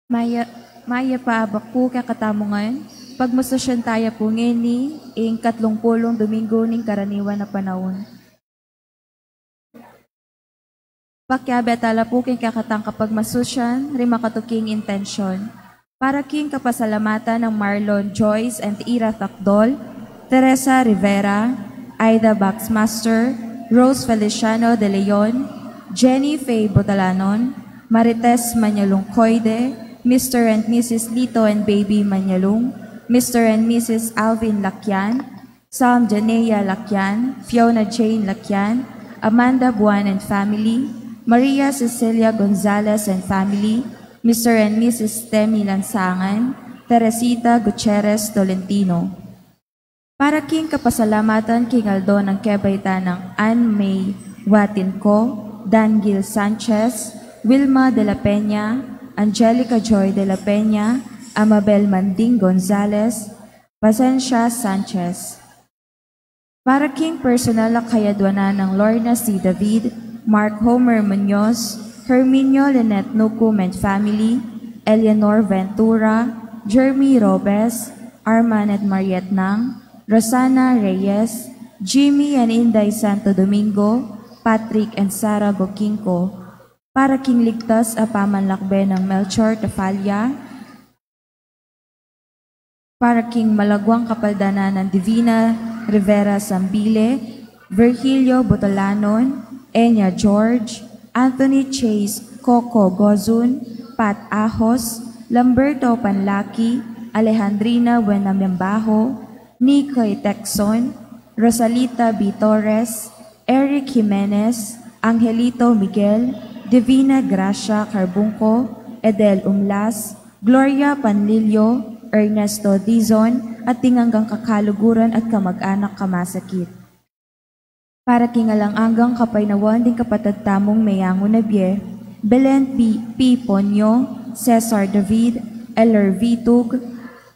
Maya, maya paabak po kakatamungan, pagmusosyon tayo po ngeni, ing 30 Domingo ning karaniwan na panahon. Pakyabetala po king kakatang kapag masusyan, rimakatuking intensyon. Para king kapasalamatan ng Marlon Joyce and Ira Takdol, Teresa Rivera, Aida Baxmaster, Rose Feliciano de Leon, Jenny Faye Botalanon, Marites Manyalong Coide, Mr. and Mrs. Lito and Baby Manyalong, Mr. and Mrs. Alvin Lakyan, Sam Janea Lakyan, Fiona Jane Lakyan, Amanda Buan and family, Maria Cecilia Gonzalez and family, Mr. and Mrs. Temi Lansangan, Teresita Gutierrez Tolentino. Para king kapasalamatan king Aldo ng Kebayta ng Ann May Watinco, Dan Gil Sanchez, Wilma de la Peña, Angelica Joy de la Peña, Amabel Manding Gonzalez, Pasencia Sanchez. Para king personal na kayadwanan ng Lorna C. David, Mark Homer Munoz, Herminio Lynette Nucum and family, Eleanor Ventura, Jeremy Robes, Arman at Mariette Nang, Rosana Reyes, Jimmy and Inday Santo Domingo, Patrick and Sarah Boquinco. Para king ligtas a pamanlakbe ng Melchor Tafalia, para king malagwang kapaldana ng Divina Rivera Sambile, Virgilio Botolanon, Enya George, Anthony Chase Coco Gozun, Pat Ahos, Lamberto Panlaki, Alejandrina Buenamembajo, Nicoy Texon, Rosalita B. Torres, Eric Jimenez, Angelito Miguel, Divina Gracia Carbunco, Edel Umlas, Gloria Panlilio, Ernesto Dizon, at tinganggang kakaluguran at kamag-anak kamasakit. Para kingalang-anggang kapaynawan din kapatagtamong mayango na biye, Belen P. Ponyo, Cesar David, Eller Vitug,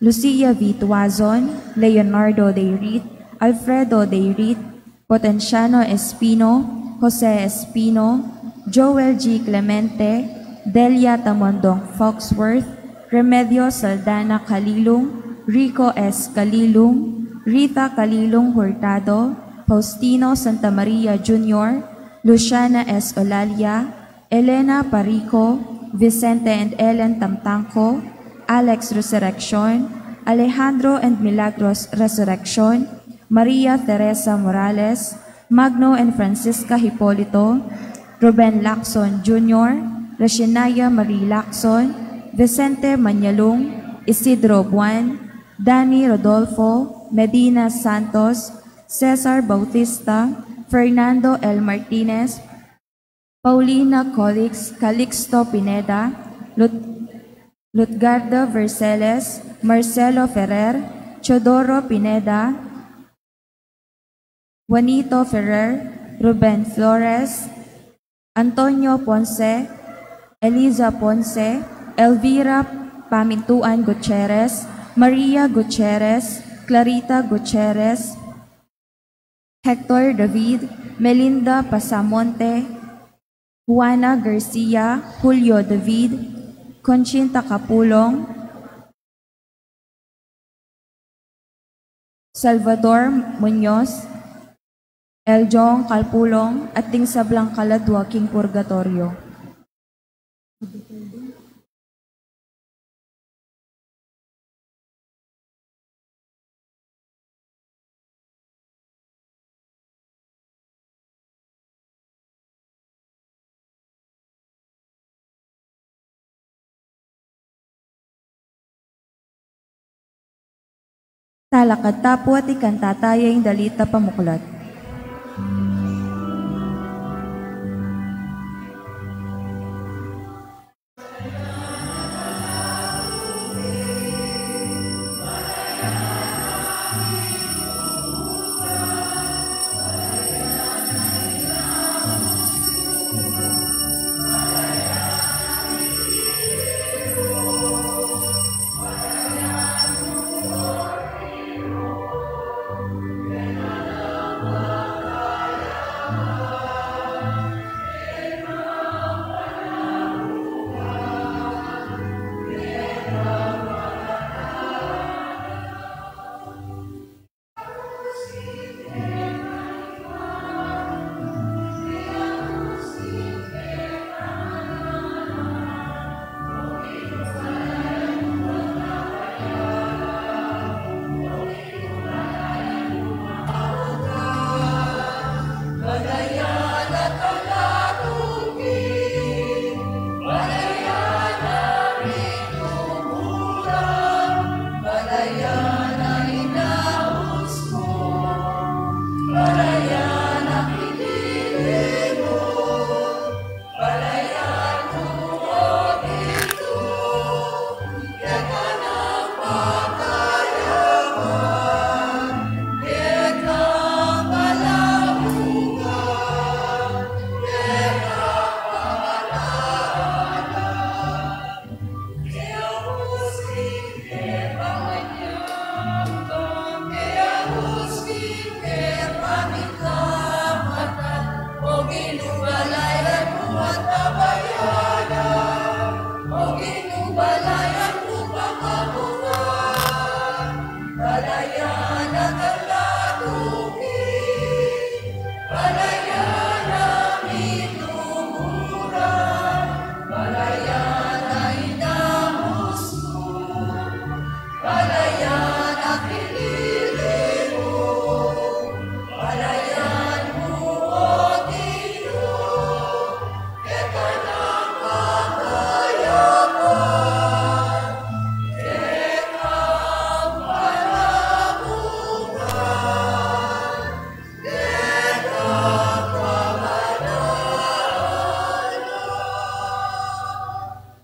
Lucia V. Tuazon, Leonardo Deirit, Alfredo Deirit, Potenciano Espino, Jose Espino, Joel G. Clemente, Delia Tamondong Foxworth, Remedio Saldana Kalilong, Rico S. Kalilong, Rita Kalilong Hurtado, Faustino Santa Maria Jr., Luciana S. Olalia, Elena Parico, Vicente and Ellen Tamtangco, Alex Resurrection, Alejandro and Milagros Resurrection, Maria Teresa Morales, Magno and Francisca Hipolito, Ruben Lacson Jr., Rashinaya Marie Lacson, Vicente Manyalong, Isidro Buan, Danny Rodolfo, Medina Santos, Cesar Bautista, Fernando L. Martinez, Paulina Colix, Calixto Pineda, Lutgardo Verceles, Marcelo Ferrer, Chodoro Pineda, Juanito Ferrer, Ruben Flores, Antonio Ponce, Eliza Ponce, Elvira Pamintuan Gutierrez, Maria Gutierrez, Clarita Gutierrez, Hector David, Melinda Pasamonte, Juana Garcia, Julio David, Conchinta Capulong, Salvador Muñoz, Eljong Calpulong, at ting sablang kaladwa king purgatorio. Talakad tapo at ikantatayang dalita pamuklat.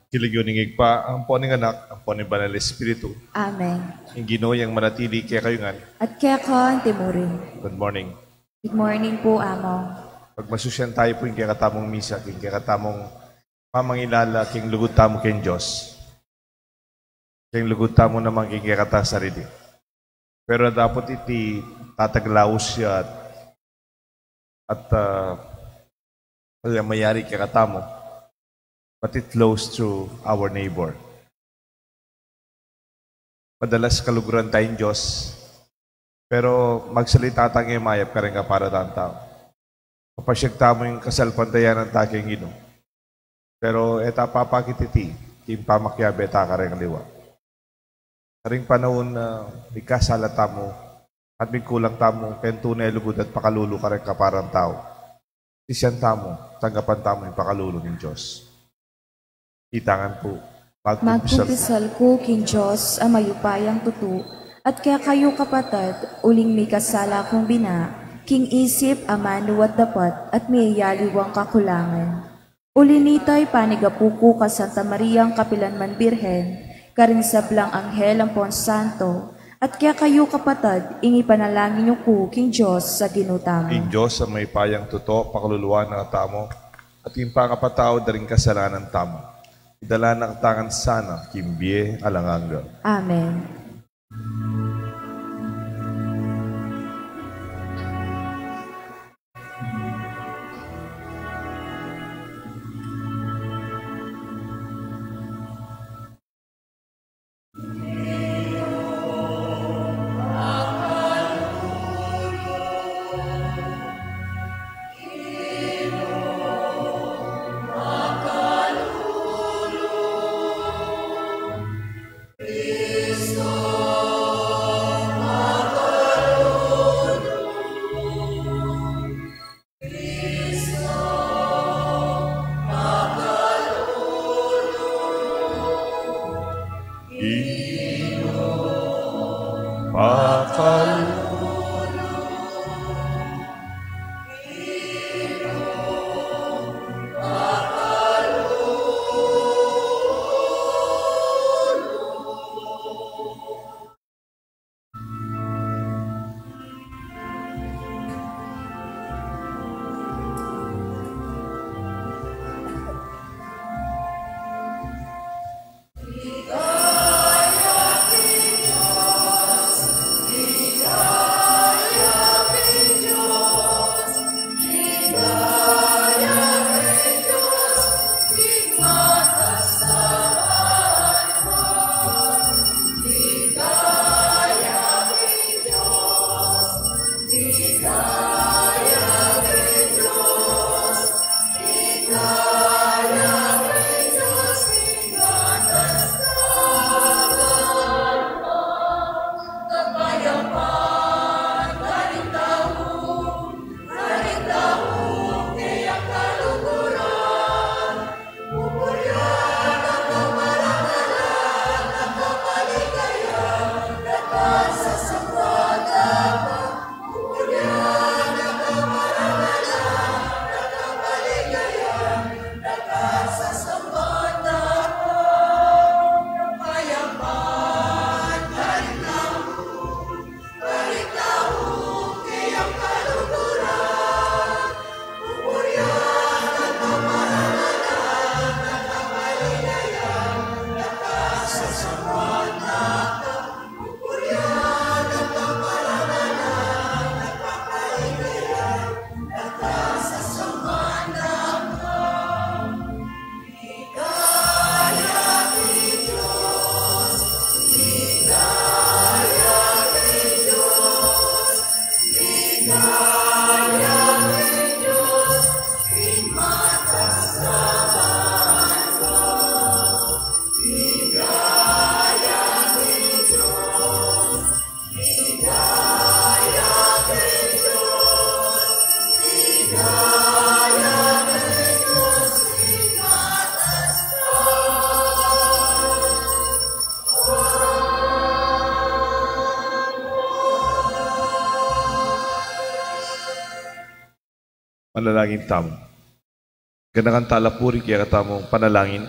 Kiligyoning pa ang poning anak, ang poning banal Espiritu. Amen. Ang Ginoo yang manatili kaya kayungan. At kaya ko ang timurin. Good morning. Good morning po, Amo. Pag masusyan tayo po yung kaya katamong misa, yung kaya katamong mamangilala, king lugod tamo king Diyos. King lugod tamo naman king kaya kata sarili. Pero dapat iti tataglaos siya at mayari kaya katamo. But it flows through our neighbor. Madalas kaluguran tayong Diyos, pero magsalita tayong mayap ka rin ka para tayong tao. Kapasyagta mo yung kasalpandayan ng taking Ginoo. Pero eta papakititi, yung pamakyabe ta ka rin liwa. Karing panahon na may kasalata mo at may kulang tamo, kentunay lugod at pakalulu ka rin ka parang tao. Isyan tamo, tanggapan tamo yung pakalulu ng Diyos. Itangan po. Magkumpisal ko, King Diyos, ang mayupayang tutu, at kaya kayo kapatid, uling may kasala kong bina, King isip, amano at dapat, at may yaliwang kakulangan. Ulinitay panigapuko ka Santa Mariang Kapilanman Birhen, karing sablang anghel ang Pon Santo, at kaya kayo kapatid, ingi panalangin niyo ko, King Diyos, sa ginutamo. King Diyos, ang may payang tuto, pakaluluwa ng tamo, at yung pangapatao daring kasalanan tamo. Idala na katangan sana, kimbie alanganga. Amen. God. manalangin tamo. Ganakan talapuri kaya katamong panalangin,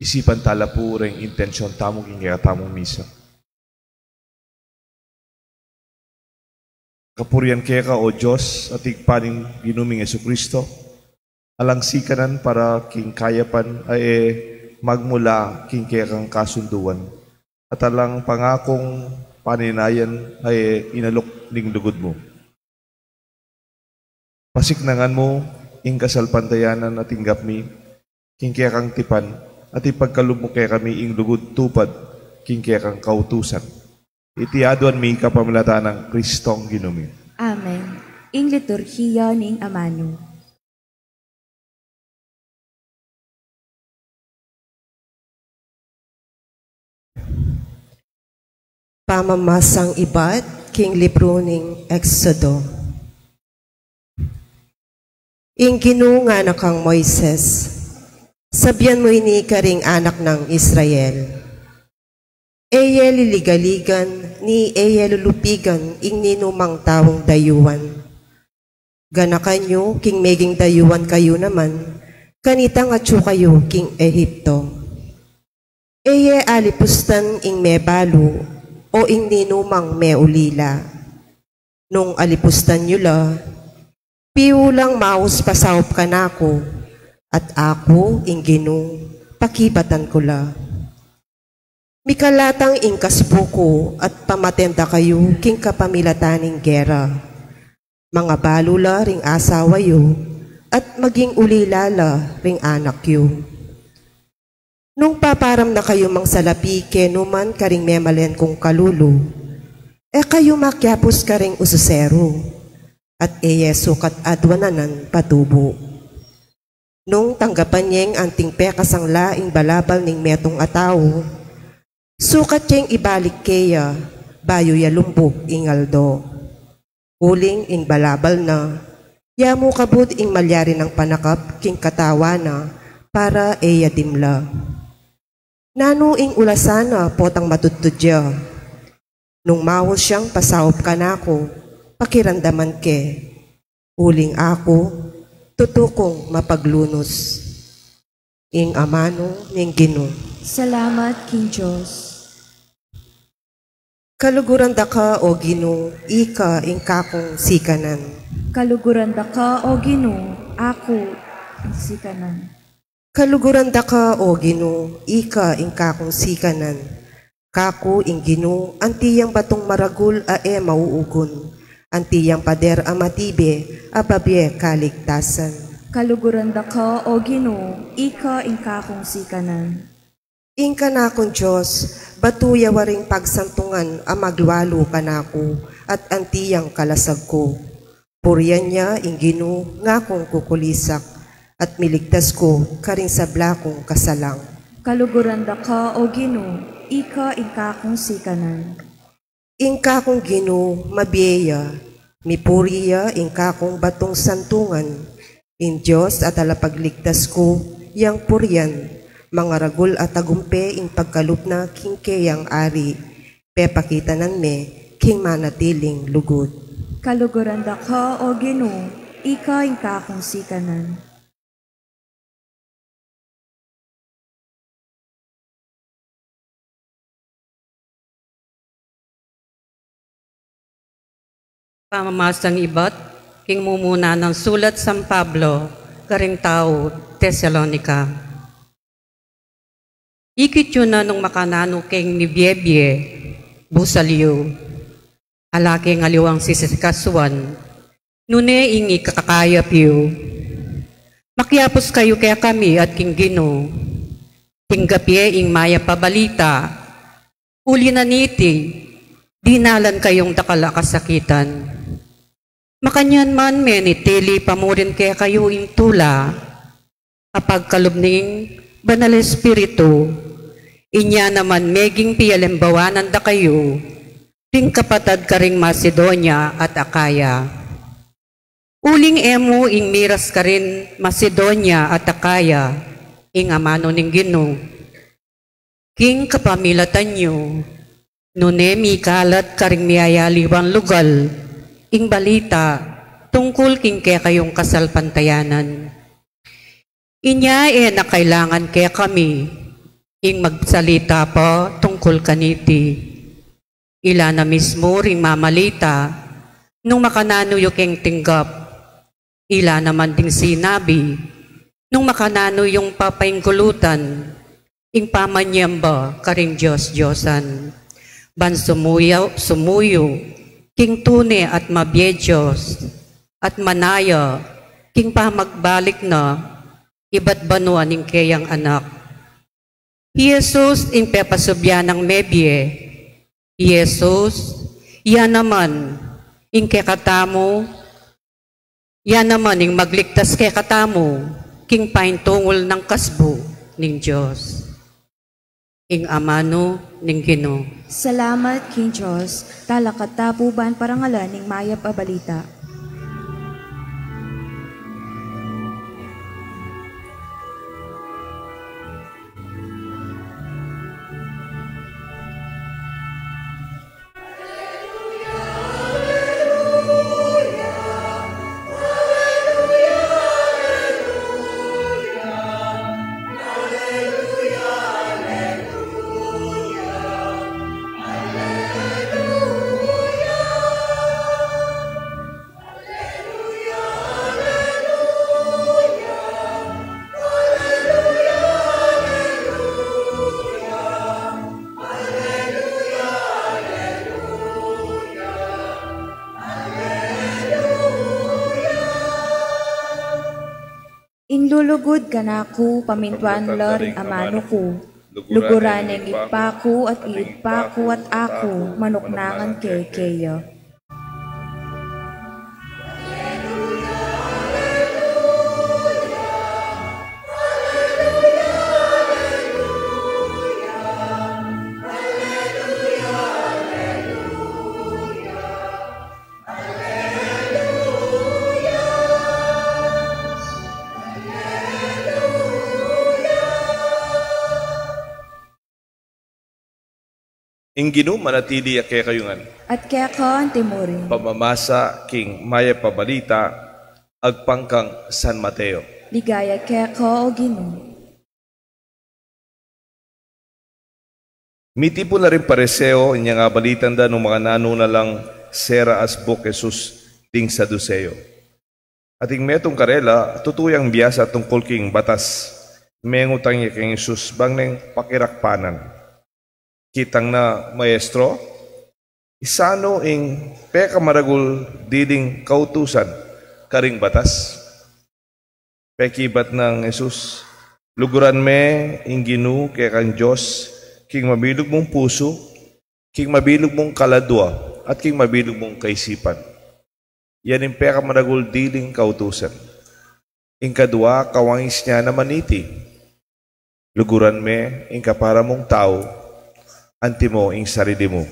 isipan talapuri ang intensyon tamo kaya katamong misa. Kapurian kaya ka, O Diyos, at igpaning ginuming Jesucristo, alang sikanan para king kayapan ay magmula king kaya kang kasunduan, at alang pangakong paninayan ay inalok ning lugod mo. Pasiknangan mo, ing kasalpantayanan at inggap mi, king kaya kang tipan, at ipagkalub mo kaya kami ing lugod tupad, king kaya kang kautusan. Itiaduan mi kapamilatan ng Kristong ginumi. Amen. Ing liturhiya ning amano. Pamamasang ibat, king libro ning Exodo. Ing ginunga na kang Moises, sabyan mo ini karing anak ng Israel. Eye liligaligan, ni eye lulupigan, ing ninumang tawong dayuan. Ganakan nyo, king meging dayuan kayo naman, kanitang atyo kayo, king Ehipto. Eye alipustan ing mebalo, o ing ninumang meulila. Nung alipustan nyo la, piulang maus pasawp ka na ako, at ako, ing ginung, pakibatan ko la. Mikalatang ing kasbuko at pamatenda kayo king kapamilataning gera. Mga balula ring asawa yo at maging ulilala ring anak yo. Nung paparam na kayo mang salapi kenuman karing memalen kong kalulo, kayo makyapos karing ususero at yeso kat adwananan patubo. Nung tanggapan niyeng anting pekasang laing balabal ning metong ataw, sukat niyang ibalik kaya, bayo ya lumbog ingaldo. Uling ing balabal na, yamu kabud ing malyari ng panakap king katawa na, para eya dimla. Nano ing ulasana potang matutudya. Nung mahos siyang pasawop ka na ako, pakirandaman ke. Uling ako, tutukong mapaglunos. Ing amano ning Ginoo. Salamat, King Diyos. Kaluguran da ka, O Ginoo, ika ing kakong sikanan. Kaluguran da ka, O Ginoo, ako ang sikanan. Kaluguran da ka, O Ginoo, ika ing kakong sikanan. Kako ing Ginoo, antiyang batong maragul mauugon. Antiyang pader amatibe, ababye kaligtasan. Kaluguran da ka, O Ginoo, ika ing kakong sikanan. Ing kanakong Diyos, batuya waring pagsantungan amagwalo kanako at antiyang kalasag ko. Puriyan niya ing Ginoo ngakong kukulisak at miligtas ko karing sabla kong kasalang. Kaluguran da ka, O Ginoo, ika ing kakong sikanan. Ing kakong Ginoo mabiyeya, mipuriya ing kakong batong santungan. In Diyos at alapagligtas ko, yang puriyan, mga ragul at agumpe ing pagkalup na king keyang ari, pepakitanan me, king manatiling lugod. Kaluguran da ka, O Ginoo, ika ing kakong sikanan. Pamamasang ibat, king mumuna ng sulat San Pablo, karing tao, Tesalonica. Ikit yun na nung makanano king ni Biebie, busaliyo, alake ng aliwang sisikaswan, nune ingi kakakayap yu. Makyapos kayo kaya kami at king Ginoo, tinggapye ing maya pabalita, uli na niti, dinalan kayong dakala kasakitan. Makanyan man menitili pamurin kaya kayo ing tula, kapag kalubning Banal Espiritu, inya naman meging piyalembawanan da kayo, ting kapatad karing Macedonia at Akaya. Uling emo ing miras karin Macedonia at Akaya, ing amano ning Ginoo. King kapamilatan nyo, nune mi kalat karing miyayaliwang lugal, ing balita, tungkol tungkol king kaya kayong kasalpantayanan. Inya na kailangan kaya kami ing magsalita pa tungkol kaniti. Ila na mismo ring mamalita nung makanano yung tinggap. Ila naman ding sinabi nung makanano yung papaingkulutan ing pamanyamba karing Diyos-Diyosan. Ban sumuyo, king tune at mabiyedyos at manaya king pamagbalik na iba't banuan ing kayang anak. Jesus ing pepasubyan ng mebye. Jesus, yan naman ing kekatamo, yan naman ing magligtas kekatamo, king paintungol ng kasbo ning Diyos. Ing amano ning Ginoo. Salamat, King Diyos, talakatapuban parangalan ning mayap a balita. Inglulugod ka na ko, pamintuan la ring amano ko. Luguran ng igpako at iigpako at ako, manuknangan kay Keya. Inginu manatili kaya kayungan. At kaya ka ang timurin. Pamamasa king maya pabalita agpangkang San Mateo. Ligaya kaya ka o Ginoo. Miti po na rin pareseo inya nga balitan da ng mga nanuna lang sera asbok Jesus ting Saduseo. Ating metong karela tutuyang biyasa tungkol king batas mengutang niya king Jesus bang neng pakirakpanan. Kitang na maestro, isano ing peka maragul diding kautusan karing batas. Pekibat ng Jesus, luguran me ing Ginoo kaya kang Diyos, king mabilog mong puso, king mabilog mong kaladwa, at king mabilog mong kaisipan. Yan ing peka maragul diding kautusan. Ing kadwa, kawangis niya na maniti. Luguran me ing kapara mong tao, anti mo ing sarili mo.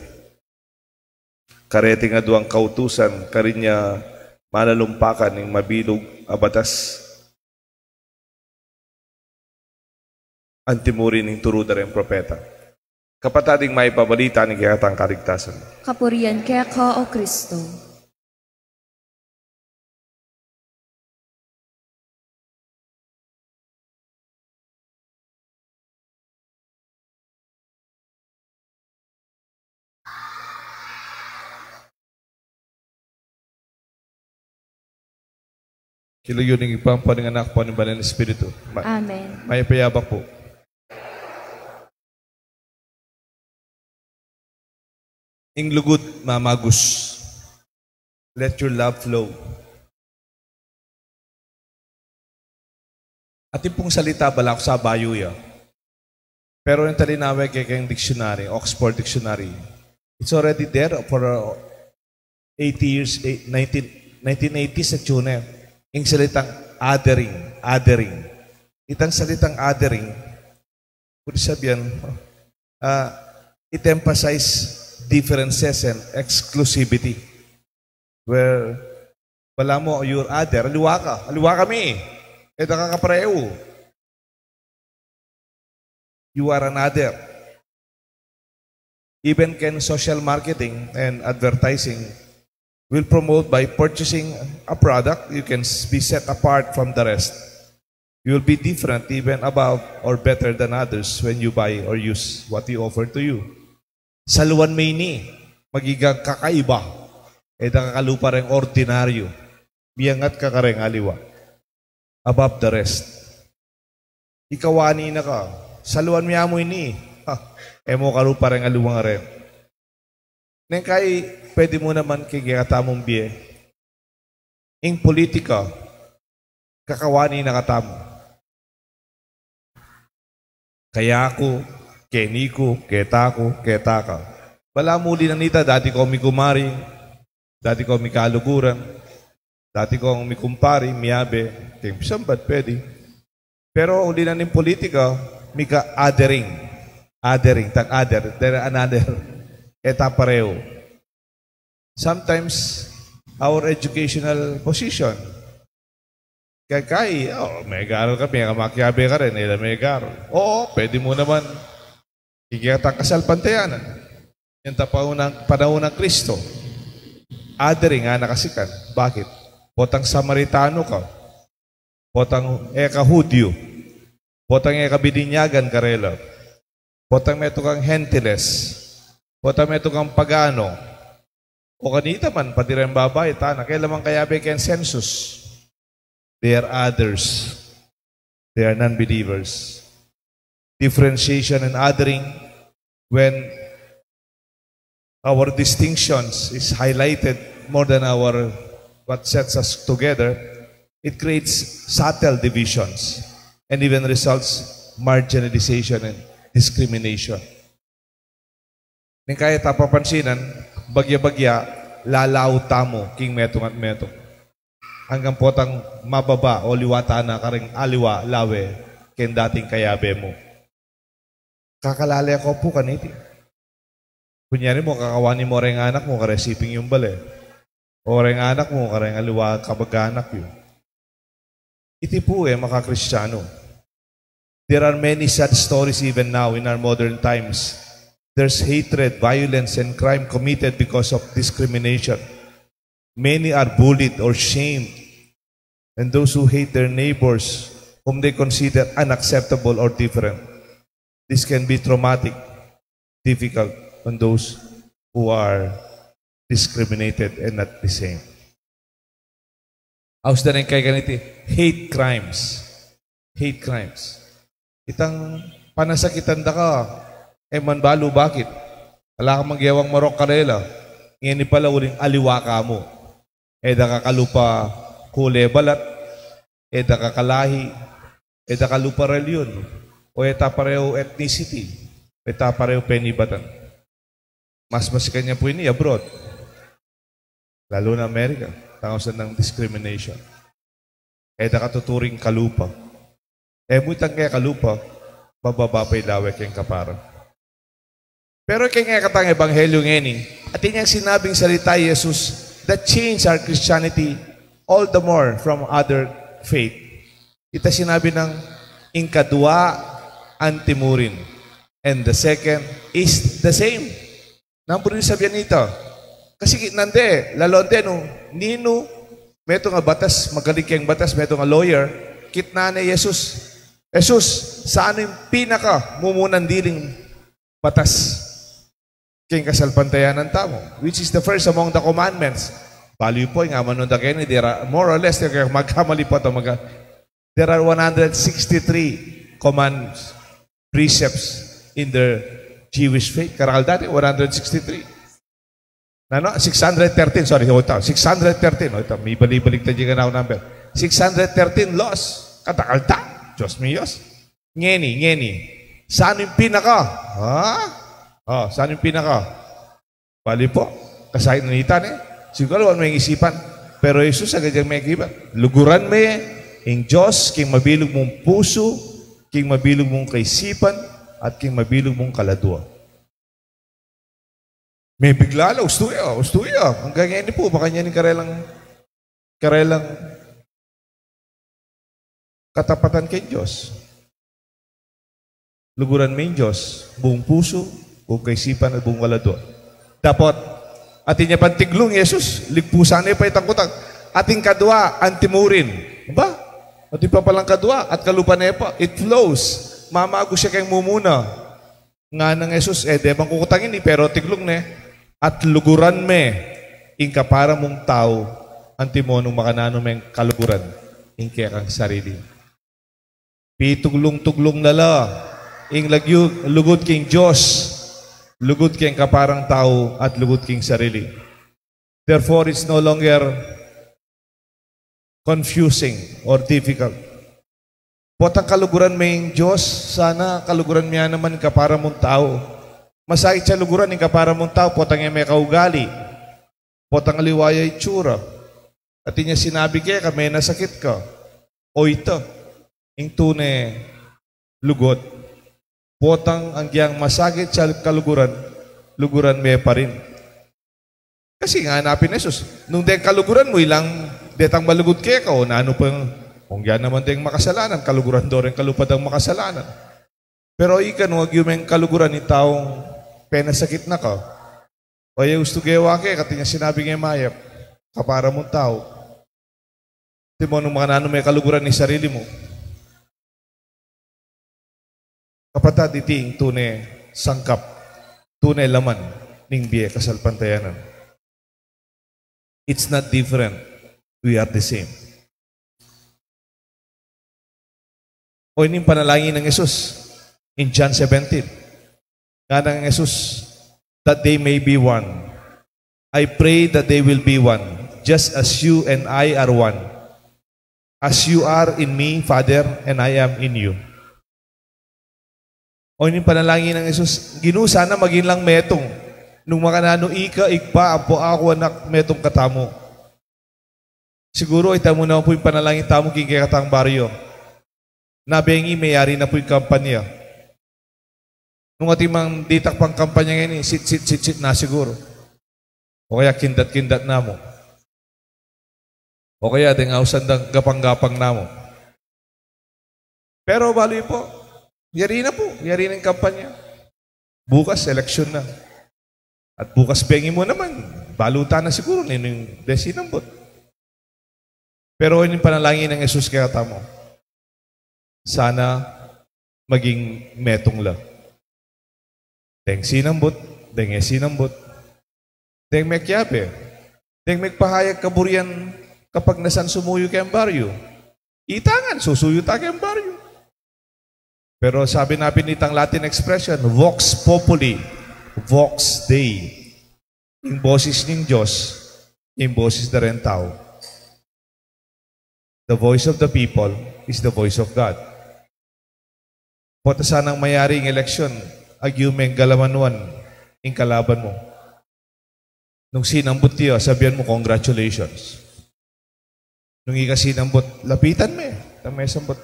Karete nga duang kautusan, karinya manalumpakan ing mabilog abatas. Anti mo rin ing turuda rin propeta. Kapatading may pabalita ng kayatang kaligtasan. Kapurian kaya ka o Kristo. Kilo yun ang ipampa ng anak po ng Banal na Espiritu. Amen. May payabak po. Ing lugod, mamagus. Let your love flow. Ating pong salita balak sa bayuya. Pero yung talinawag kay kayong dictionary, Oxford Dictionary, it's already there for 80 years, 1980s at June. Yung salitang othering. Itang salitang othering, kung sabihan, it emphasize differences and exclusivity. Where, wala mo, your other, aliwa kami. Ito kakapareho. You are another. Even can social marketing and advertising will promote by purchasing a product. You can be set apart from the rest. You will be different, even above or better than others when you buy or use what He offered to you. Saluan may ni, magigang kakaiba, nakakalupa rin ordinaryo, miyangat ka ka rin aliwa, above the rest. Ikawani na ka, saluan miya mo ini, mo kalupa rin aliwa nga rin. Neng kay, pwede mo naman kikatamong biye, ing politika, kakawani na katamo. Kaya ako, keniko, ketako, ketaka. Wala muli na nita, dati ko mikumari, dati ko mikaluguran, dati ko mikumpari, miyabe, kaya sambat pwede. Pero uli na ng politika, mika othering, tag other, there another, eta pareo. Sometimes, our educational position, kay, may garal ka, may kamakyabe ka rin, may garal. Oo, pwede mo naman kikita kasal pantayanan. Yung panahon ng Kristo. Adering nga nakasikan. Bakit? Potang Samaritano ka. Potang Hudyo. Potang Bidinyagan karela. Potang meto kang Gentiles. Potang meto kang Pagano. O kanita man, pati rin babae, tanak. Kailan kayabe kayang census. They are others. They are non-believers. Differentiation and othering, when our distinctions is highlighted more than what sets us together, it creates subtle divisions and even results marginalization and discrimination. Nang kaya tapapansinan, bagya-bagya, lalaw tamo, king metong at metong. Hanggang potang mababa o liwata na karing aliwa, lawe, ken dating kayabe mo. Kakalali ako po kaniti. Kunyari mo, kakawani mo rin anak mo, karesiping yung bale. O rin anak mo, karing aliwa, kabag-anak yun. Iti po makakristyano. There are many sad stories even now in our modern times. There's hatred, violence, and crime committed because of discrimination. Many are bullied or shamed. And those who hate their neighbors, whom they consider unacceptable or different. This can be traumatic, difficult on those who are discriminated and not the same. Aus na rin kay ganiti, hate crimes. Hate crimes. Itang panasakitan da ka, manbalo bakit? Wala ka magyawang marok karela. Ngayon pala uling aliwa ka mo. Da kakalupa kule balat, da kakalahi, da kalupa reliyon, o eta pareho ethnicity, eta pareho penibatan. Mas kanya po ini abroad, lalo na Amerika, tangosan ng discrimination. Da katuturing kalupa. Mutang kaya kalupa, bababa pa ilawe kayong kapara. Pero kaya nga katang ebanghelyo ngeni, at inyang sinabing salita Jesus, that changed our Christianity all the more from other faith. Ita sinabi ng ingkadwa antimurin. And the second is the same. Nampun rin sabihan nito. Kasi nande, lalonde no, nino, meto nga batas, magaling kayang batas, meto nga lawyer, kitna ni Jesus. Jesus, saan yung pinaka mumunan diling batas? Kayang kasalpantayan ng tamo, which is the first among the commandments. Value po, nga manunda kayo, there are more or less, magkamali po ito, there are 163 commands, precepts in the Jewish faith. Karakal dati, 163. 613, sorry, 613. May balik-balik tayo ka na number. 613 laws. Katakalta. Diyos miyos. Ngeni. Saan yung pinaka? Saan yung pinaka? Bali po. Kasahin na nitan Siguro may isipan. Pero Jesus agad yung may iba. Luguran may ang Diyos, king mabilog mong puso, king mabilog mong kaisipan, at king mabilog mong kaladwa. May biglala, ustuya. Ang ganyan ni po, baka niya ni karelang katapatan kay Diyos. Luguran may Diyos, buong puso, buong kaisipan, at buong kaladwa. Dapat, Atin niya pantiglong, Yesus, ligpusan niya pa itangkutang. Ating kadwa, antimurin. Ba? Ating pa palang kadwa, at kalupa niya pa, it flows. Mamago siya kayong mumuna. Nga ng Yesus, debang kukutangin ni, pero tiglong ne. At luguran me, ingka para mong tao, antimonong makanano meng kaluguran, ingka kang sarili. Pituglong-tuglong nala, ing lugod king Diyos, lugod king kaparang tao, at lugod king sarili. Therefore, it's no longer confusing or difficult. Potang kaluguran may Diyos, sana kaluguran niya naman kapara mong tao. Masakit siya luguran yung kapara mong tao, potang niya may kaugali. Potang liwaya itsura. At niya sinabi kaya ka, may nasakit ka. O ito, yung tunay lugod. Potang ang giyang masakit sa kaluguran, luguran may pa rin. Kasi nga hanapin Jesus, nung deng kaluguran mo, ilang detang malugod kaya ka, o na ano pang, kung yan naman deng makasalanan, kaluguran do rin kalupadang makasalanan. Pero ikan, huwag yung kaluguran ni taong penasakit na ka. O yung gusto gawa kaya, katinya sinabi nga mayap, kapara mong tao. Di mo, nung mga nano may kaluguran ni sarili mo, kapatid, iting tunay sangkap, tunay laman, ning biye kasalpantayanan. It's not different. We are the same. O ining panalangin ng Jesus in John 17. Nga ng Jesus, that they may be one. I pray that they will be one, just as you and I are one. As you are in me, Father, and I am in you. O yung panalangin ng Jesus, Ginoo, sana maging lang metong. Nung makanano ika, igpa, apo ako anak, metong katamo. Siguro, ita mo naman po yung panalangin tamo kikay katang baryo. Nabengi, mayari na po yung kampanya. Nung ating mang ditak pang kampanya ngayon, sit na siguro. O kaya kindat-kindat na mo. O kaya dengausan ng gapang-gapang na mo. Pero bali po, yari na po. Yari na yung kampanya. Bukas, eleksyon na. At bukas, bengi mo naman. Baluta na siguro. Nino yung desinambot. Pero yung panalangin ng Jesus kaya tamo. Sana maging metong la. Deng sinambot. Deng sinambot. Deng mekyabe. Deng mekpahayag kaburian kapag nasan sumuyo kayang baryo. Itangan, susuyo ta kayang baryo. Pero sabi natin itang Latin expression, Vox Populi, Vox Dei. Yung boses ng Diyos, yung boses na rin tao. The voice of the people is the voice of God. Punta sanang mayaring eleksyon, agyumeng galamanuan, yung kalaban mo. Nung sinambot tiyo, sabihan mo, congratulations. Nung ikasinambot, lapitan mo eh. Tamay sambot.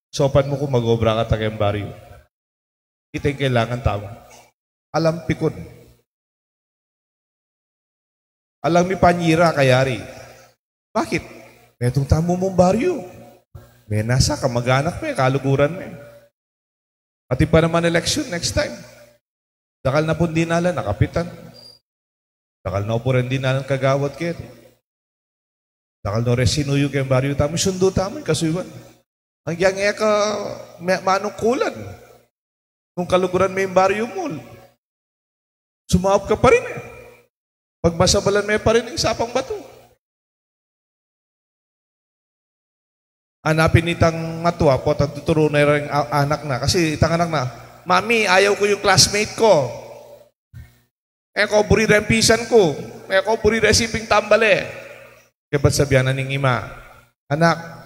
Sopan mo kung mag-obra ka tagayang baryo. Ito yung kailangan tao. Alam pikon. Alam mi panyira kayari. Bakit? Itong tamo mong baryo. May nasa kamag-anak mo, kaluguran mo. Pati pa naman election next time. Dakal na po din nala, nakapitan. Dakal na po rin din nala kagawad kayo. Dakal na rin sinuyo kayong baryo tamo. Sundo tamo yung kasuyuan. Ang yang ka manong kulan. Kung kaluguran may baryo mo, sumawap ka pa rin eh. Pag masabalan may pa rin yung sapang bato. Hanapin itang matwa po, tuturo na rin anak na. Kasi itang anak na, Mami, ayaw ko yung classmate ko. Ko, buri rin pisan ko. Ko, buri rin siping tambale. Kaya ba't sabihan na ning ima? Anak,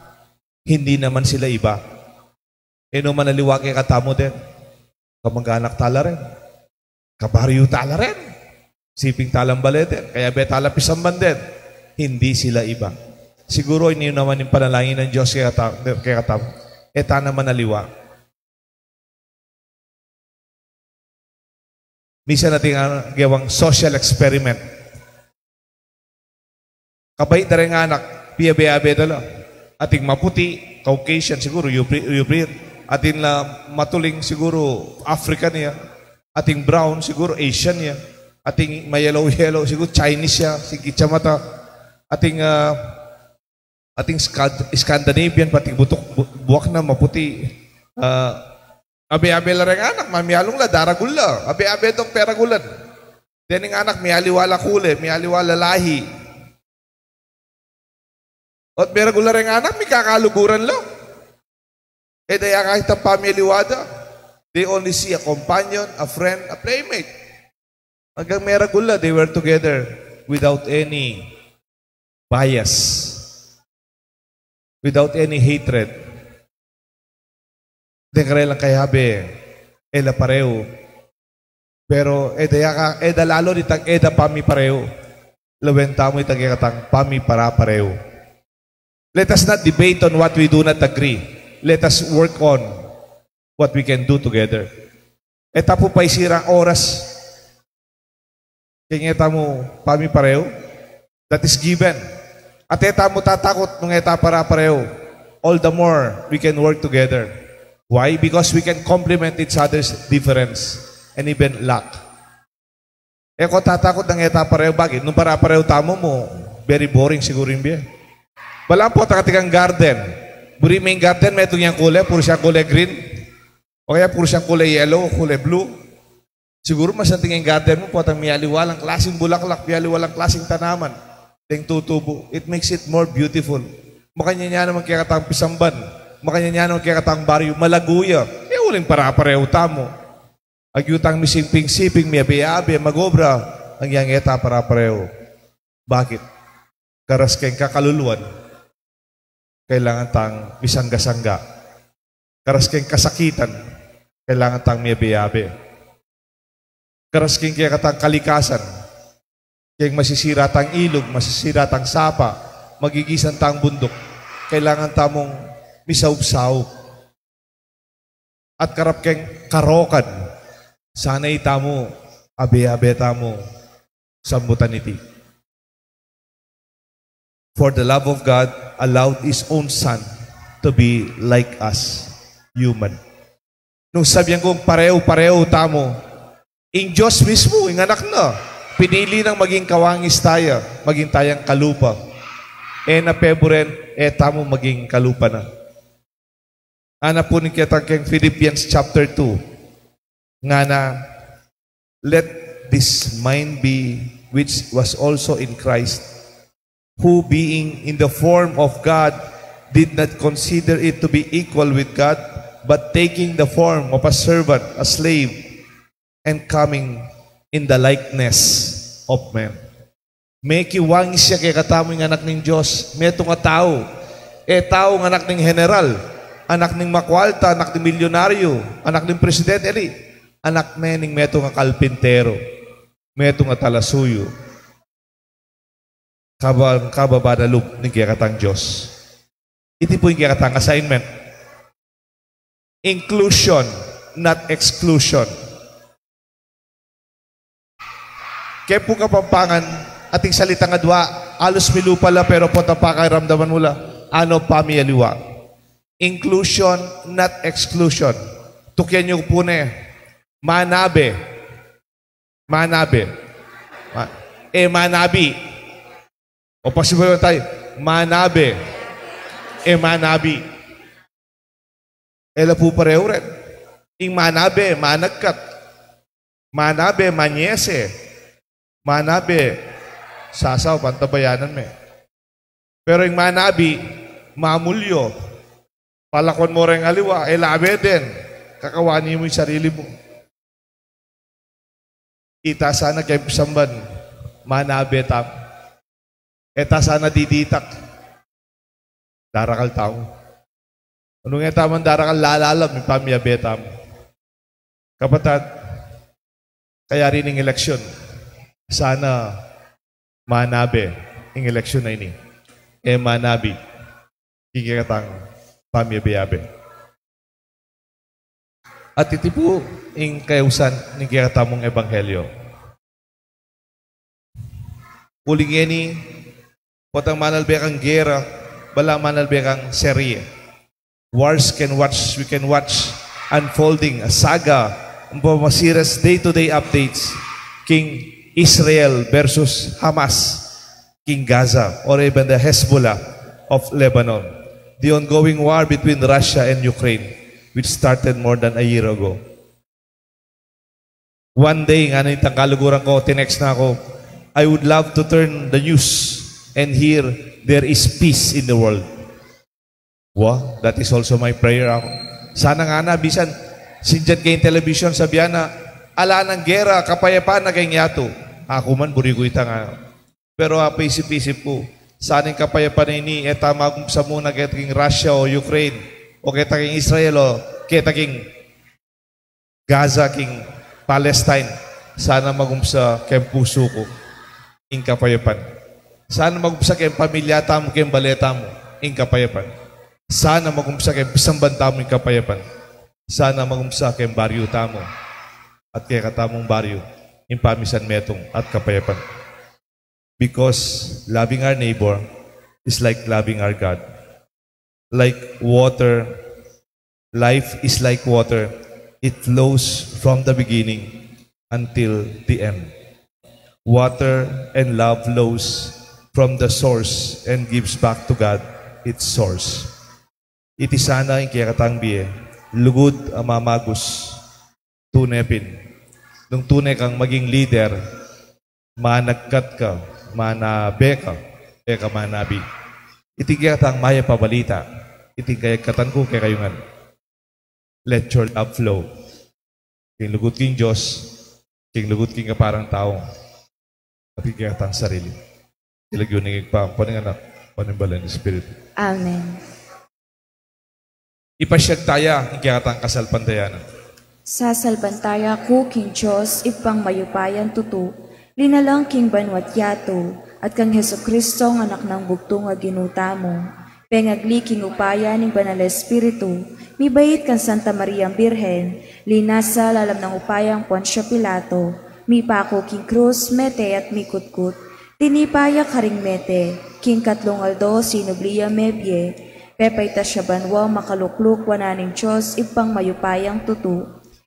hindi naman sila iba. No manaliwa kay katamo din. Kamag-anak tala rin. Kabaryo tala rin. Siping talang bale din. Kaya betala pisamban din. Hindi sila iba. Siguro hindi naman yung panalangin ng Diyos kay katamo. Eta naman naliwa. Misa natin ang gawang social experiment. Kabait na rin anak. Piyabe-abe dala. Ating maputi, Caucasian siguro, European. Ating matuling siguro, African niya. Ating brown siguro, Asian niya. Ating may yellow, siguro Chinese siya, si Kichamata. Ating Scandinavian, pati buwak na maputi. Abe-abe la rin anak, mamiyalong la, daragul la. Abe-abe itong peragulan. Then yung anak, may aliwala kule, may aliwala lahi. At peragulan rin anak, may kakaluguran lang. Daya kahit ang pamiliwada, they only see a companion, a friend, a playmate. Hanggang meragula, they were together without any bias, without any hatred. Dengre lang kay habe, ela pareo. Pero eda lalo ni tag eda pami pareo. Lawenta mo itag katang pami para pareo. Let us not debate on what we do not agree. Let us work on what we can do together. Eta po pa isirang oras. Kaya mo pami pareo. That is given. At eta mo tatakot nung eta para pareo. All the more we can work together. Why? Because we can complement each other's difference and even lack. Kung tatakot ng eta pareo, bakit? Nung para pareo tamo mo, very boring siguro yung biya. Wala po takatikang garden. Buri may garden, may itong yung kulay, puro siyang kulay green. O kaya puro siyang kulay yellow, kulay blue. Siguro mas ang tingin garden mo po at ang may aliwalang klaseng bulaklak, may aliwalang klaseng tanaman. Ting tutubo. It makes it more beautiful. Makanya niya naman kaya katang pisamban. Makanya niya naman kaya katang baryo. Malaguya. Uling para-pareho tamo. Agyutang misiping-siping, may abe-abe, magobra. Ang yang eta para-pareho. Bakit? Karas kayong kakaluluan. Kailangan tang misangga-sangga. Karas kayong kasakitan. Kailangan tang may abe-abe. Karas kayong kaya katang kalikasan. Kayong masisira tang ilog, masisira tang sapa, magigisan tang bundok. Kailangan tamong misaub-saub. At karap kayong karokan. Sana'y tamo, abe-abe tamo, sambutan iti. For the love of God allowed His own Son to be like us, human. Nung sabihan kong pareho-pareho tamo, in Diyos mismo, yung anak na, pinili ng maging kawangis tayo, maging tayang kalupa. Na peboren, tamo maging kalupa na. Ana po ni kitang keng Philippians chapter 2, nga na, let this mind be which was also in Christ, who being in the form of God, did not consider it to be equal with God, but taking the form of a servant, a slave, and coming in the likeness of men. May kiwangis siya kay katamo yung anak ng Diyos. May itong tao. Tao ng anak ng general, anak ng makwalta, anak ng milyonaryo, anak ng presidente, anak na yung may itong kalpintero, may itong talasuyo. Kababadalog ng kaya Diyos. Iti po yung kaya assignment. Inclusion, not exclusion. Kaya po kapampangan, ating salitang adwa, alos milupala pero po tapakairamdaman mula, ano pamiyaliwa. Inclusion, not exclusion. Tukyan nyo po na manabe. Manabe. Manabi. O pasibayo tayo, manabe. Manabi. Ela po pareho rin. Ing manabe, managkat. Manabe, manyese. Manabi, sasaw, pantabayanan me. Pero yung manabi, mamulyo. Palakon mo rin aliwa, labe din. Kakawani mo yung sarili mo. Ita sana kay pisamban, manabi tam. Eta sana diditak. Darakal tao. Anong nga tamang darakal lalalam, yung pamiyabe tam. Kapatid, kaya rin ng eleksyon. Sana manabe ang eleksyon na ini. Manabi. Kikikatang pamiyabe-abe. At iti po ang kayusan ng kikatamong ebanghelyo. Uling ini, potang manalbe kang gera, bala manalbe kang serye. Wars we can watch unfolding, a saga, masiras day-to-day updates, king Israel versus Hamas, King Gaza, or even the Hezbollah of Lebanon. The ongoing war between Russia and Ukraine, which started more than a year ago. One day, nga na itang kaluguran ko, tinext na ako, I would love to turn the news and hear there is peace in the world. Wow, that is also my prayer ako. Sana nga na, bisan, sinjad kayong television, sabihan na, ala ng gera, kapayapaan na kayong yato. Ako man, buri ko ita nga. Pero isip-isip ko, saan yung kapayapaan ini, tama kung sa muna kaya king Russia o Ukraine, o kaya king Israel, o kaya king Gaza, king Palestine. Sana magumsa kayong puso ko, ing kapayapan. Sana magumsa kayong pamilya tamo, kayong baleta mo, ing kapayapan. Sana magumsa kayong isang banta mo, ing kapayapan. Sana magumsa kayong baryo tamo, at kaya katamong baryo, ing pamisan metong at kapayapan. Because loving our neighbor is like loving our God. Like water, life is like water. It flows from the beginning until the end. Water and love flows from the source and gives back to God its source. Iti sana yung kiyakatang biye, lugod ang mamagos, tunepin. Nung tunay kang maging leader, managkat ka, manabe ka, ka manabi. Iti kiyakatang maya pabalita, iti kiyakatan ko kaya kayungan. Let your love flow. King lugod king Diyos, king lugod king kaparang tao, at kiyakatang sarili. Ilagyo ningig pa, paninganak, panimbalan ng Espiritu. Amen. Ipasyag taya, ang kiyakatang kasalpantayanan. Sa salbantaya ko, King Diyos, ipang mayupayan tutu, linalang King Banwat Yato, at kang Heso Kristo, ang anak ng bugtong nga ginuta mo, pengagli King upaya ning Banal Espiritu, mibait kang Santa Maria Birhen, linasa lalam ng upayang Poncio Pilato, mipako King Cruz, mete at mikutkut, tinipaya karing mete, King Katlong Aldo, sinublia mebye, pepay ta siya banwa makalukluk wananing Diyos, ipang mayupayang tutu.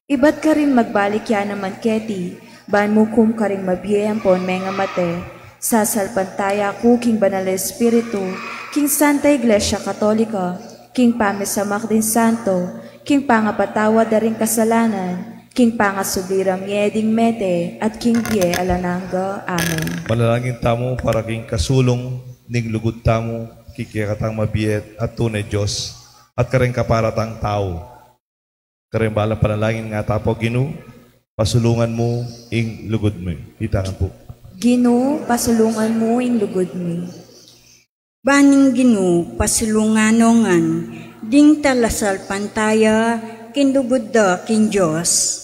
Ibat ka rin magbalik yan naman keti, ban mukum ka rin mabiyang pon menga mate, sa salpantaya ko King Banal Espiritu, King Santa Iglesia Katolika, King Pamisamak din Santo, King Pangapatawa daring kasalanan, King Pangasubirang Yeding Mete, at King Bie Alananga. Amen. Manalangin tamo para king kasulong, ning lugod tamo, kikikatang mabiyet at tunay Diyos, at karing kaparatang tao. Karing balang panalangin nga tapo, Ginu, pasulungan mo ing lugod mo. Itangan po. Ginu, pasulungan mo ing lugod mi. Baning Ginu, pasulunganongan, ding talasal pantaya, kinlugod da king Diyos.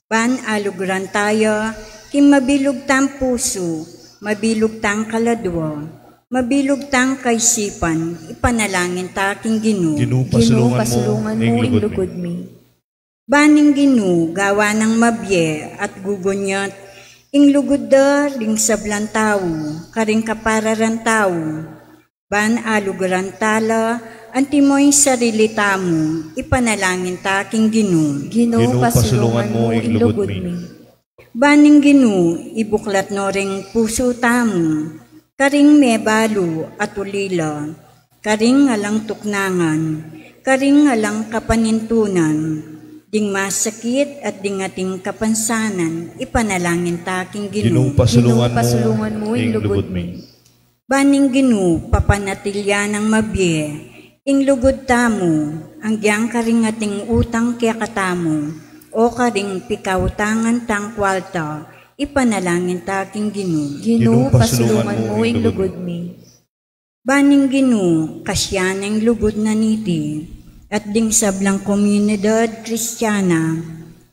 Ban alugran tayo, kin mabilog tang puso, mabilog tang kaladwa, mabilog tang kaisipan, ipanalangin ta king Ginu. Ginu, Ginu, pasulungan mo ing lugod mo. mi. Baning Ginu, gawa ng mabye at gugunyat, ing lugod da ling sablan tao, karing kapararan tao. Ban alugran tala, antimoy sarili tamo, ipanalangin ta king Ginu. Ginu, pasulungan mo ing lugod mi. Baning Ginu, ibuklat no ring puso tamo, karing mebalo at ulila, karing alang tuknangan, karing alang kapanintunan, ding masakit at ding ating kapansanan, ipanalangin ta king Ginu, Ginu. Pasulungan mo ing lugod mi. Baning Ginu, papanatilya ng mabye, ing lugod tamo, ang giyang karing ating utang kaya katamo, o karing pikautangan tang kwalta, ipanalangin ta king Ginu. Ginu, pasulungan mo ing lugod mi. Baning Ginu, kasyan ang lugod na niti, at ding sablang komunidad kristyana,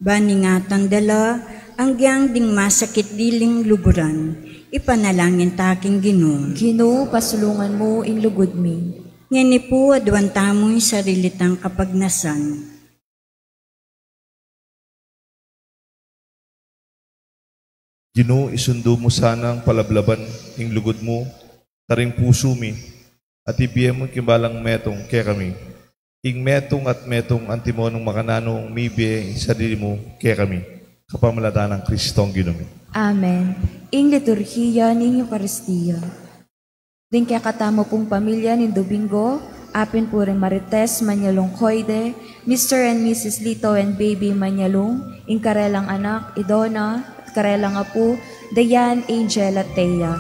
baningatan dala, ang giyang ding masakit diling luguran, ipanalangin ta king Ginu. Ginu, pasulungan mo ing lugod mi. Ngani po adwan tamo'y sarilitang kapagnasan. Ginu, isundo mo sana ang palablaban ing lugod mo, karing puso mi, at ibiyem mo kimbalang metong kaya kami. Ing metong at metong antimonong makananong mibiye sa sarili mo kaya kami. Kapamaladaan ng Kristong Ginu mi. Amen. ing liturhiya ning Eucharistia. Din kaya katamo pong pamilya ni Domingo, apin po rin Marites Manyalong Koide, Mr. and Mrs. Lito and Baby Manyalong, ing karelang anak, Idona, at karelang apo, Dayan, Angel at Thea.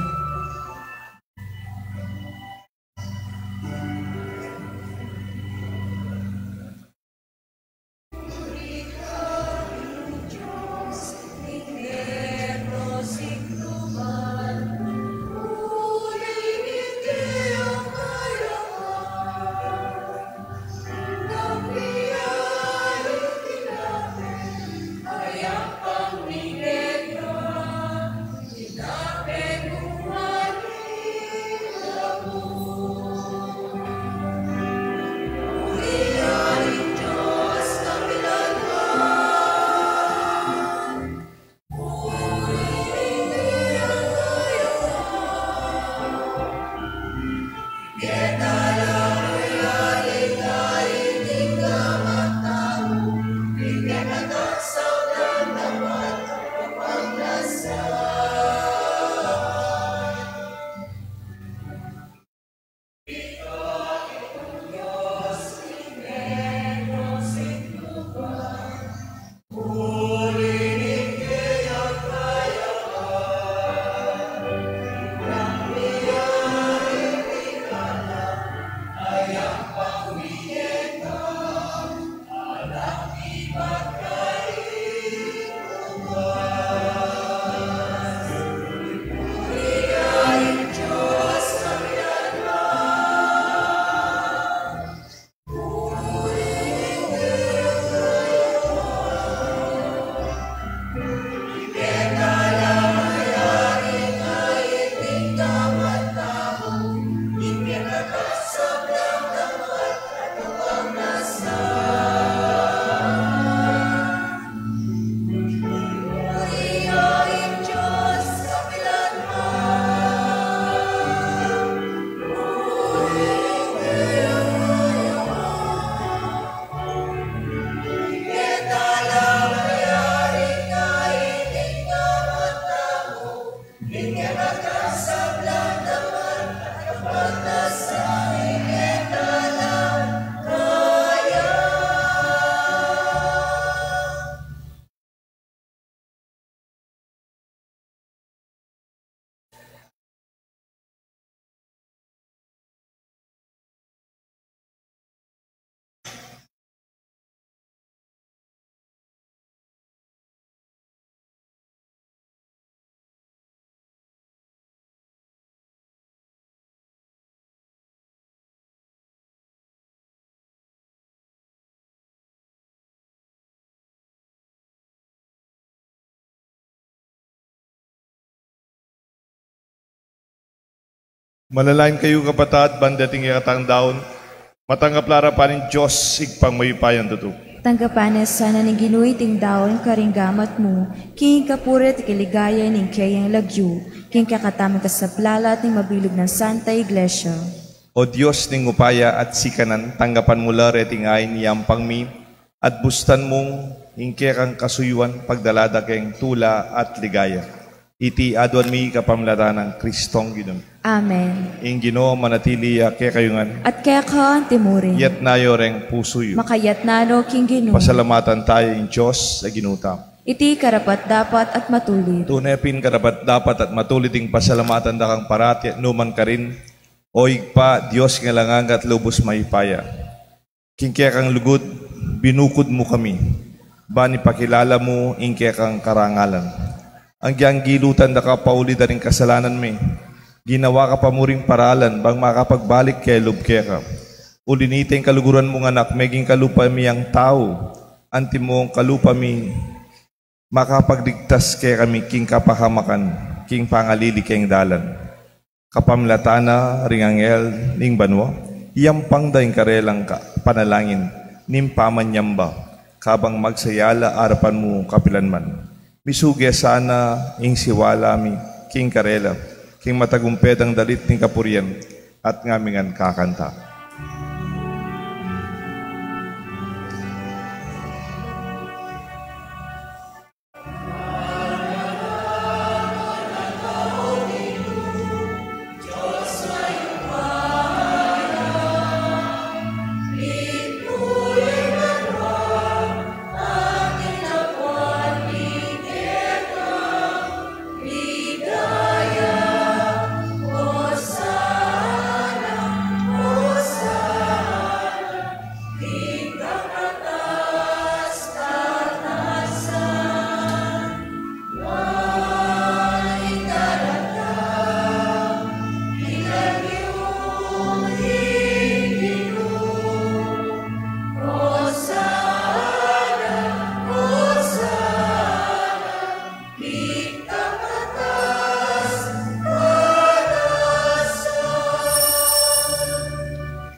Malalain kayo kapatad, bandating ikatang daon, matanggap larapanin Diyos, igpang mayupayan tutok. Tanggapanes sana ning ginuy ting daon karinggamat mo, king kapurit kiligaya ning kayang lagyu, king kakatami ka sa plalat ning mabilog ng Santa Iglesia. O Diyos ning upaya at sikanan, tanggapan mula reting ayin niyang pangmi, at bustan mong ingke kang kasuyuan, pagdalada keng tula at ligaya. Iti adwan mi kapamlatan ng Kristong Ginoo. Amen. Ing Ginoo manatili kaya kayungan. At kaya ka timurin. Yat nayo reng pusuyo. Makayat nano king Ginoo. Pasalamatan tayo in Diyos sa ginuta. Iti karapat dapat at matulit. Tunepin karapat dapat at matulit ing pasalamatan da kang parati at numan ka rin. O igpa Diyos nga langang at lubos maipaya. King kaya kang lugod, binukod mo kami. Bani pakilala mo ing kaya kang karangalan. Ang giyang gilutan da ka pauli da rin kasalanan mi. Ginawa ka pa mo ring paralan bang makapagbalik kay lubke ka. Ulinitin kaluguran mong anak, meging kalupa mi ang tao. Anti mo ang kalupa mi, makapagdigtas kay kami king kapahamakan, king pangalili keng dalan. Kapamlatana ring angel ning banwa, iyampang daing karelang ka, panalangin, nimpamanyamba, kabang magsayala arapan mo kapilanman. Misuge sana ing siwala mi, king karela, king matagumped ang dalit ning kapurian, at ngamingan kakanta.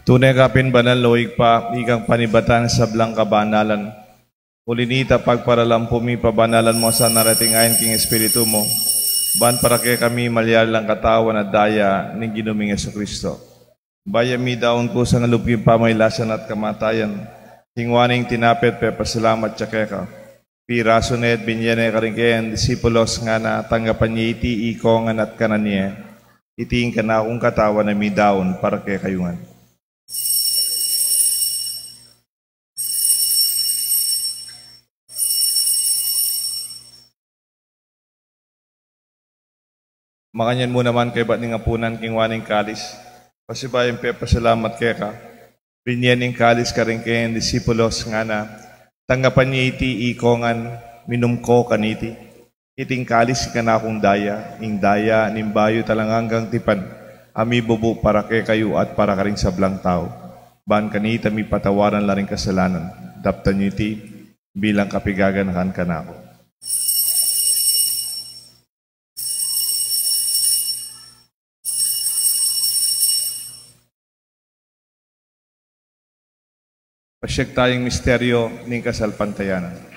Tunay kapin banal loig pa, ikang panibatan sa blang kabanalan. Ulinita pagparalampumi pabanalan mo sa narating ayon king Espiritu mo. Ban para kay kami malyal lang katawan at daya ni Ginuming Jesucristo. Bayami daon ko sa ngaluping pamaylasan at kamatayan. Hingwaning tinapit pe pasalamat siya kaya ka. Piraso na et binyane ka rin kayan disipulos nga na tanggapan niya iti ikongan at kanan niya. Itiin ka na akong katawan na mi daon para kay kayungan. Makanyan mo naman kay ba't ning apunan king waning kalis. Pasibayan pe pasalamat kay ka. Binyan ning kalis ka rin kay disipulos nga na tanggapan niya iti ikongan minumko kaniti. Iting kalis ka na akong daya, ing daya nimbayo talang hanggang tipan. Ami bubu para kay kayo at para ka rin sa blang tao. Ban kanita mi patawaran la rin kasalanan. Daptan niyo iti bilang kapigaganahan ka na ako. Pasyek tayong misteryo ng kasalpantayanan.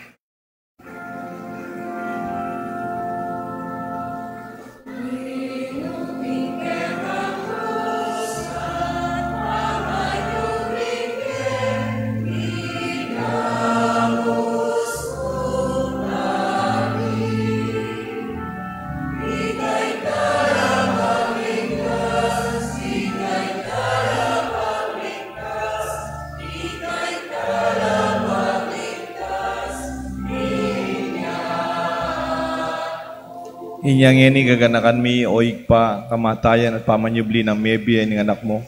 Inyang ini gaganakan mi oig pa kamatayan at pamanyubli ng mebi ay ng anak mo.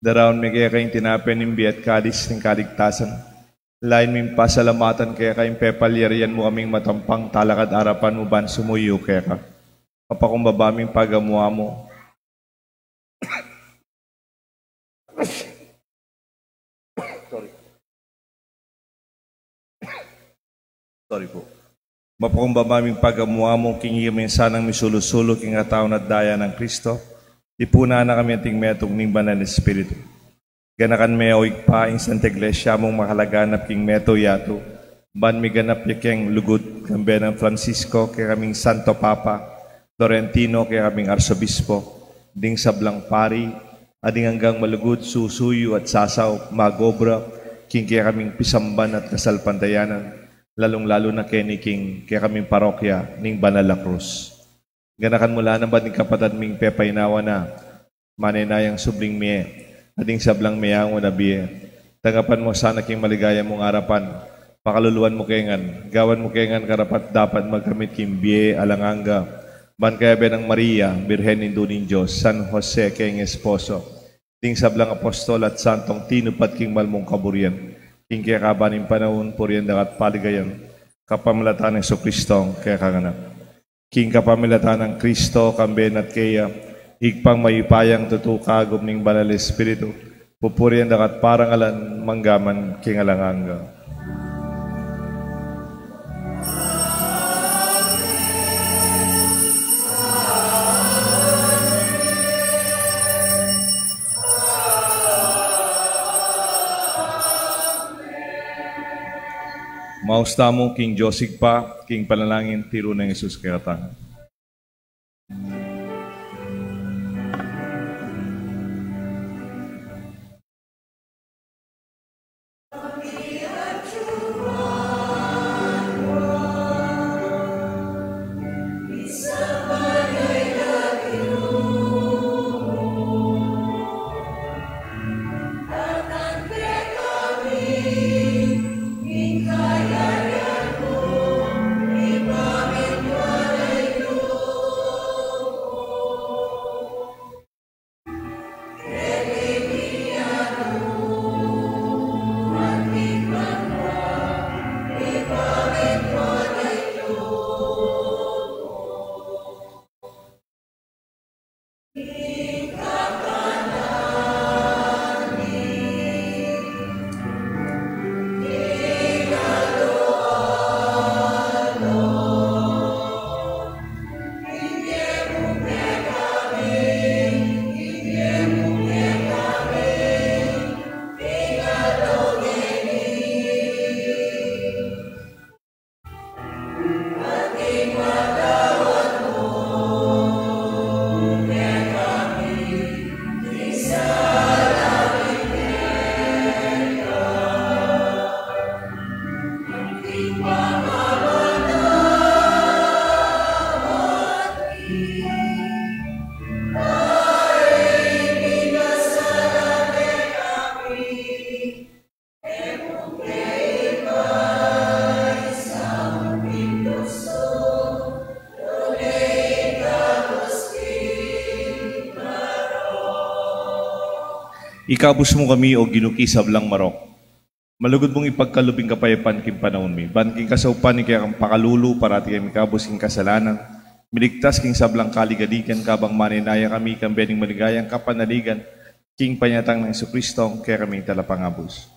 Daraon mi kaya kayong tinapin ng biat kadis ng kaligtasan. Lain mi pasalamatan kaya kayong pepalyarian mo aming matampang talakad arapan mo ban sumuyo kaya ka. Papakumbaba aming pagamuha mo. Sorry po. Mapakumbaba aming pagamuha mo, kingi kami sanang misulusulo, king ataon at daya ng Kristo. Ipuna na kami ating metong ning banal Espiritu. Ganakan me oig pa, instant iglesia mong makalaganap king meto yato. Ban mi ganap yakeng lugod, kambe ng Francisco, kaya kaming Santo Papa, Florentino, kaya kaming Arsobispo, ding sablang pari, ading hanggang malugod, susuyo at sasaw, magobra, king kaya kaming pisamban at kasalpantayanan. Lalong-lalo na kay king kaya kaming parokya ning Banal na Cruz. Ganakan mula na ba ning kapatad ming pepaynawa na maninayang subling miye, ading sablang miyango na biye. Tangapan mo sana king maligaya mong arapan, pakaluluan mo kengan, gawan mo kengan karapat dapat magkamit king biye alanganga, ban kaya benang Maria, Birhen Induning Diyos, San Jose king esposo, ding sablang apostol at santong tinupat king malmong kaburian. King kaya kabaning panahon, puriyan at paligayan, kapamilatan ng Jesucristo, kaya kaganap. King kapamilatan ng Kristo, kamben at kaya, higpang mayupayang tutukagom ng Banal Espiritu, pupuriyan at parangalan, manggaman, king alanganga. Mausta mo, King Josig pa, King Panalangin, tiro ng Jesus kayatan. Ikabus mo kami o ginukisab lang marok. Malugod mong ipagkalubing kapayapan king panahon mi. Ban king kasaupan ni kaya kang pakalulu para ti kami kabus king kasalanan. Miligtas king sablang kaligadikan kabang maninaya kami kang bening maligayang kapanaligan. King panyatang ng Jesucristo kaya kami talapangabus.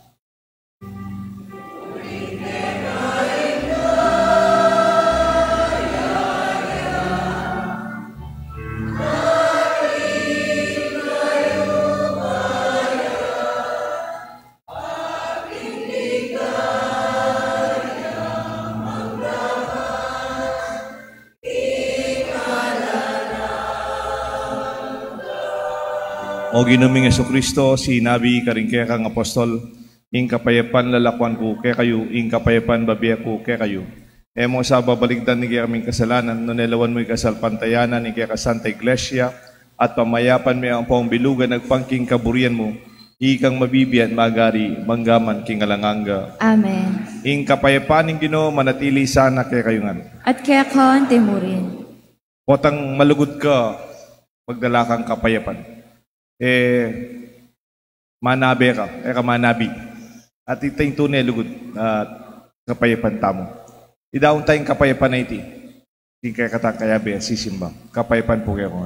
O ginaming Jesucristo, sinabi karing kaya kang apostol, ing kapayapan lalakwan ko kaya kayo, ing kapayapan babiya ko kaya kayo. Emo sa babaligdan ni kaya kaming kasalanan, nunelawan mo'y kasalpantayanan ni kaya ka Santa Iglesia, at pamayapan may ang pangbilugan nagpangking kaburian mo, ikang mabibiyan magari, manggaman king alanganga. Amen. Ing kapayapan ning Ginoo manatili sana kaya kayo nga. At kaya kon timurin. Potang malugod ka, magdala kang kapayapan. Manabe ka, manabi. At itayong tunay lugod kapayapan tamo. Idaon tayong kapayapan na iti. Hindi kaya katakayabe, sisimba. Kapayapan po kaya ko.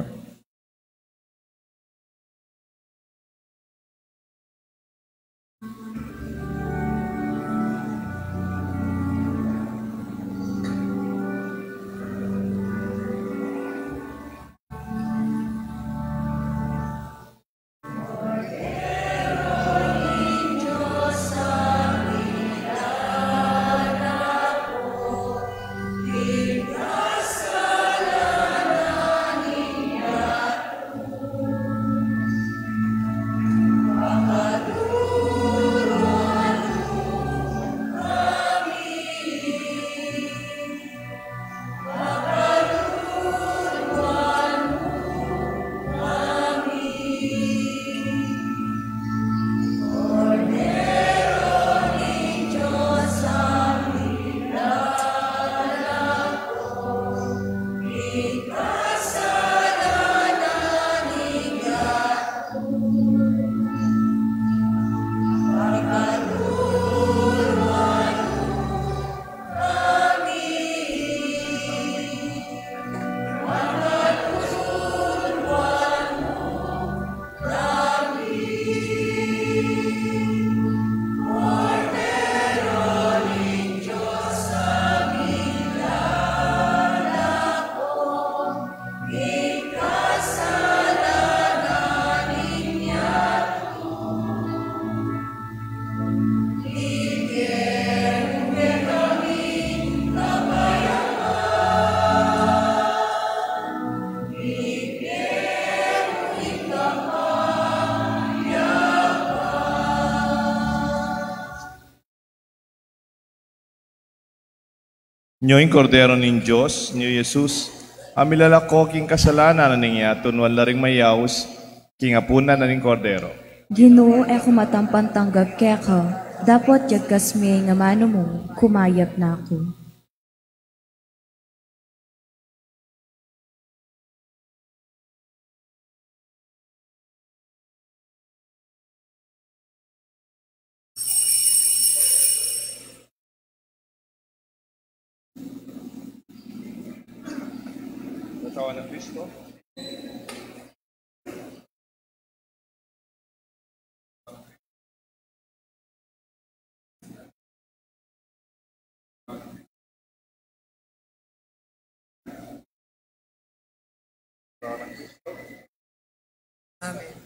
Nyo'ing kordero ning Diyos, niyo Jesus, amilalako king kasalanan na ningyaton, wala ring mayaws, king apuna na ning kordero. Ginoo e kumatampan tanggap kaya ka, dapat yag kasmi nga mano mo, kumayap na ako. Katawan ng Kristo. Amen.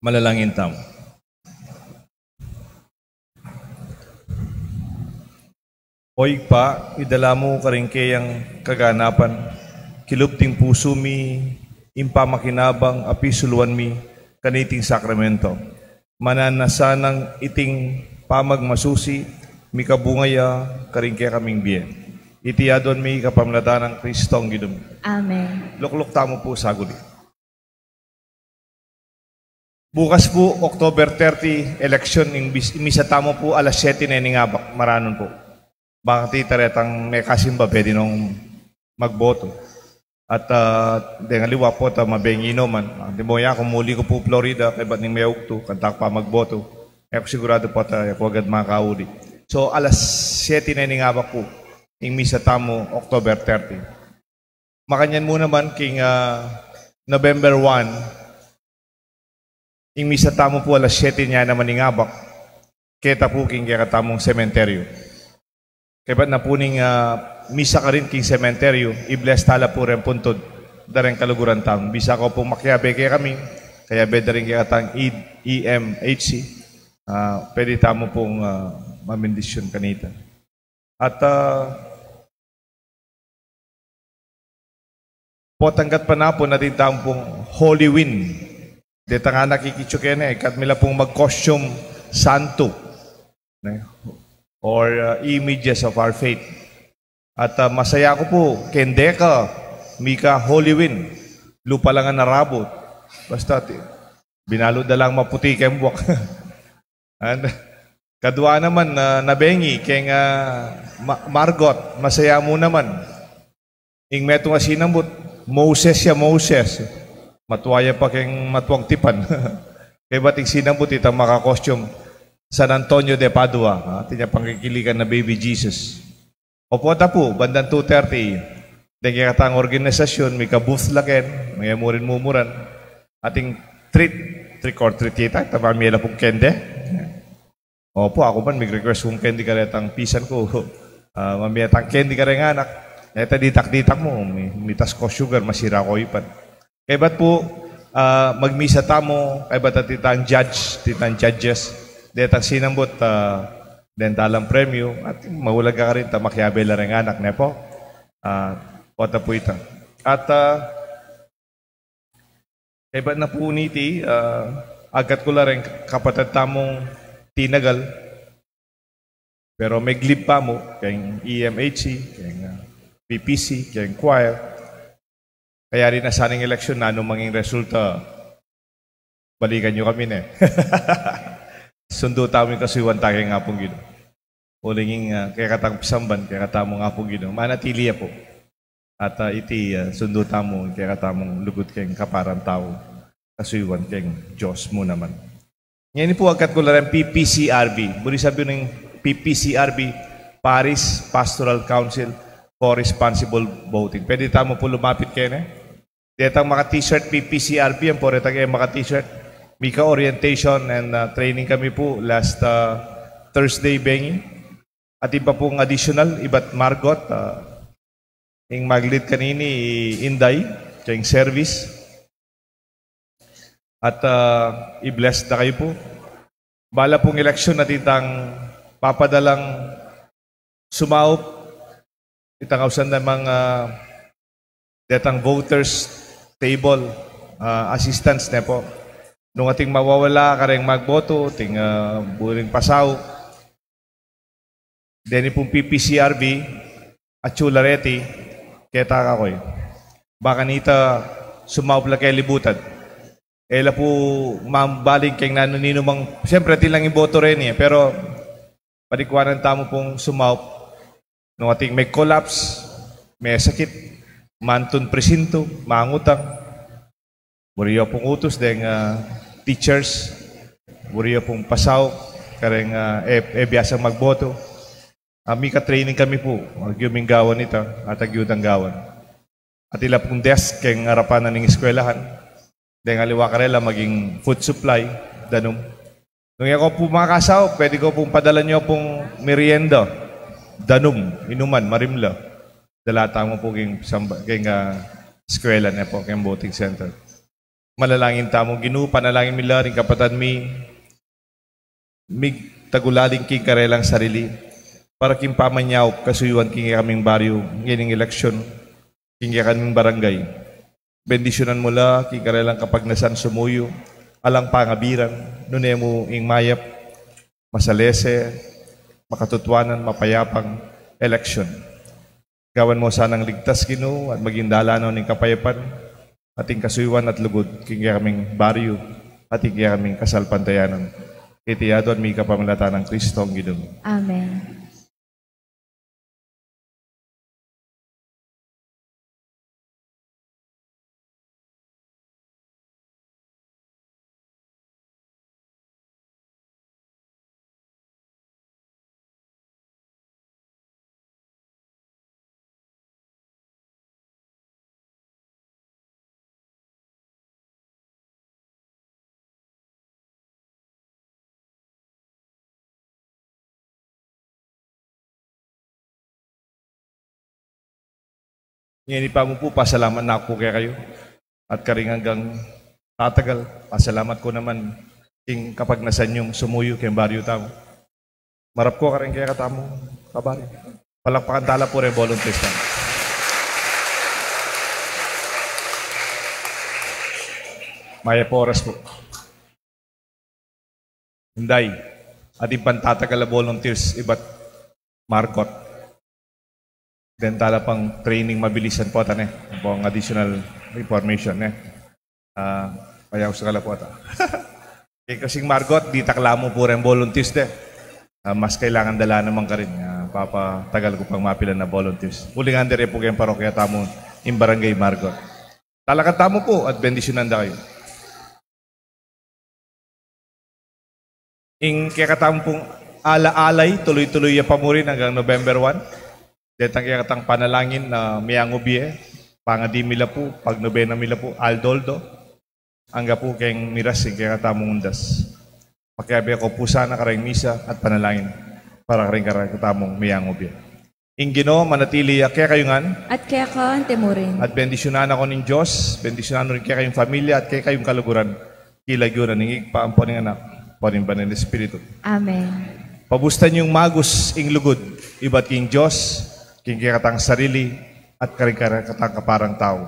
Manalangin tamo. Oy pa, idala mo karingkeyang kaganapan, kilupting puso mi, impamakinabang apisuluan mi, kaniting sakramento. Mananasanang iting pamagmasusi, mi kabungaya, karingkey kaming biyen. Itiyadon mi kapamlatan ng Kristong Ginoo. Amen. Lukluk tamo po sa guli. Bukas po, October 30, election, imisa tamo po alas 7 na iningabak, maranon po. Baka titaretang may kasimba, pwede nung magboto. At ngaliwa po, mabengino man. Di mo yan, kung muli ko po Florida, kaya ba't ning may ukto, kantak pa magboto. Ako sigurado po, ako agad makakauli. So, alas 7 na iningabak po, imisa tamo, October 30. Makanyan mo naman, king November 1, imisa tamo po alas 7 niya naman ingabak, keta po king kaya katamong sementeryo. Kaya ba't na po ning misa ka rin king sementeryo, i-bless tala po rin puntod, dareng kaluguran taong. Bisa ko po makyabe kaya kami, kaya beda rin kaya katang EMHC, pwede tamo pong mamindisyon kanita. At potanggat pa na po natin taong pong Holy Wind. Dito nga nakikitsyo kaya na kat mila pong mag-costume santo or images of our faith. At masaya ko po, kendeka, mika Holy Wind, lupa lang ang narabot. Basta, binalod na lang maputi kayong buwak. And, kadwa naman, nabengi, kaya Margot, masaya mo naman. Ing meto nga sinambot, Moses ya Moses. Matuwaya pa kayong matuwang tipan. Kaya bating sinambot itang makakostyum San Antonio de Padua. Tinya pangkikilikan na baby Jesus. Opo ta po, bandang 2:30. Dahil katang organisasyon, may kabooth laken, may amurin mumuran. Ating trick or treat kita, tamamila pong kende. Opo, ako man, may request kong kendi ka rin ang pisan ko. Mamaya tang kendi ka rin anak. Eta ditak-ditak mo, mitas ko sugar, masira ko ipan. Kaya ba't po, magmisa tamo, kaya ba't titang judges, detang sinambot, dentalang premyo, at mahulag ka rin, makiabela rin anak, ne po. Pota po ito. At, kaya ba't na po niti, agad ko la rin kapatid tamong tinagal, pero may glip pa mo, kayong EMHC, kayong PPC, kayong choir. Kaya rin na saning eleksyon na anong maging resulta, balikan nyo kami na. Sundo tayo yung kasuiwan tayo nga pong Ginoo. Ulingin kaya katang pisamban, kaya katamo nga pong Ginoo. Manatili po. At iti sundo tamo, kaya katamong lugot kayong kaparang tao. Kasuiwan kayong Diyos mo naman. Ngayon po agad ko lang PPCRB. Muli sabi ng PPCRB, Paris Pastoral Council for Responsible Voting. Pwede tamo po lumapit kayo na. Detang maka t-shirt PPCRB, ang po retang maka t-shirt. Mika orientation and training kami po last Thursday bengi. At iba pong additional, iba't Margot, yung mag-lead kanini, Inday, yung service. At i-bless na kayo po. Bala pong eleksyon na titang papadalang sumaup, itangawsan na mga detang voters table assistance na po. Nung ating mawawala ka rin magboto, ating buring pasaw. Deni pong PPCRB at Chulareti, kaya taka ko baka nita sumawala kay libutan. Ela po mambaling kayong nanunino mang, siyempre tilang yung boto rin pero panikwanan tamo pong sumawap. Nung ating may collapse, may sakit, mantun presinto, mangutang, buriyo pong utos, deng teachers, buriyo pong pasaw, kareng biyasang magboto. Mika training kami po, magyuming gawan ito, at agyudang gawan. At ila pong desk, keng harapan na ng eskwelahan, deng aliwa karela, maging food supply, danum. Nung ako po makakasaw, pwede ko pong padala nyo pong merienda, danum, inuman, marimla. Dalata mo po keng eskwela na po, keng voting center. Manalangin tamo, Ginoo, panalangin mi laring kapatan mi, mig tagulaling king karelang sarili, para king pamanyaw, kasuyuan king kaming baryo, ngining eleksyon, king kaming barangay. Bendisyonan mo la, king karelang kapagnasan sumuyo, alang pangabiran, nunemo ing mayap, masalese, makatutwanan, mapayapang eleksyon. Gawan mo sanang ligtas, Ginoo, at maging dalanaw ng kapayapan, ating kasuyuan at lugod, king kaming baryo, ating kaming kasalpantayanan. Itiyado at may kapamilatan ng Kristo ang Ginoo. Amen. Ngayon pa mo po, pasalamat na ako kaya kayo. At karing hanggang tatagal, pasalamat ko naman king kapag nasan yung sumuyo kay baryo tamo. Marap ko karing kaya katamo, kabari. Palakpakan tala po rin volunteers tamo. Maya po oras po. Hinday, ating pantatagal na volunteers, iba't Margot. Then tala pang training mabilisan po ata pang additional information kaya usa kala po ata. Kaya kasing Margot, di taklamo po rin volunteers mas kailangan dala naman ka rin. Papatagal ko pang mapilan na volunteers. Ulingan dire po kayong parokya tamo in Barangay Margot. Talakan tamo po at bendisyonan da kayo. Ing kaya katamo pong ala-alay, tuloy-tuloy ya pa mo rin hanggang November 1. Detang kaya katang panalangin na miyangubie, pangadimila po, pagnobena mila po, aldoldo, hangga po kayong miras, kaya katamong undas. Pakiabi ako po sana karayong misa at panalangin para karayong katamong miyangubie. Ing Ginoo, manatili kaya kayo ngan. At kaya ka, temurin. At bendisyonan ako ng Diyos, bendisyonan rin kaya kayong pamilya at kaya kayong kaluguran. Kilagyo na ningig pa ang poning anak, poning ba ng Espiritu. Amen. Pabustan yung magus ing lugod, iba't king Diyos, king katang sarili, at karing katang kaparang tao.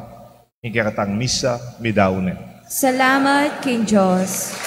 King katang misa, midaw na. Salamat, King Diyos.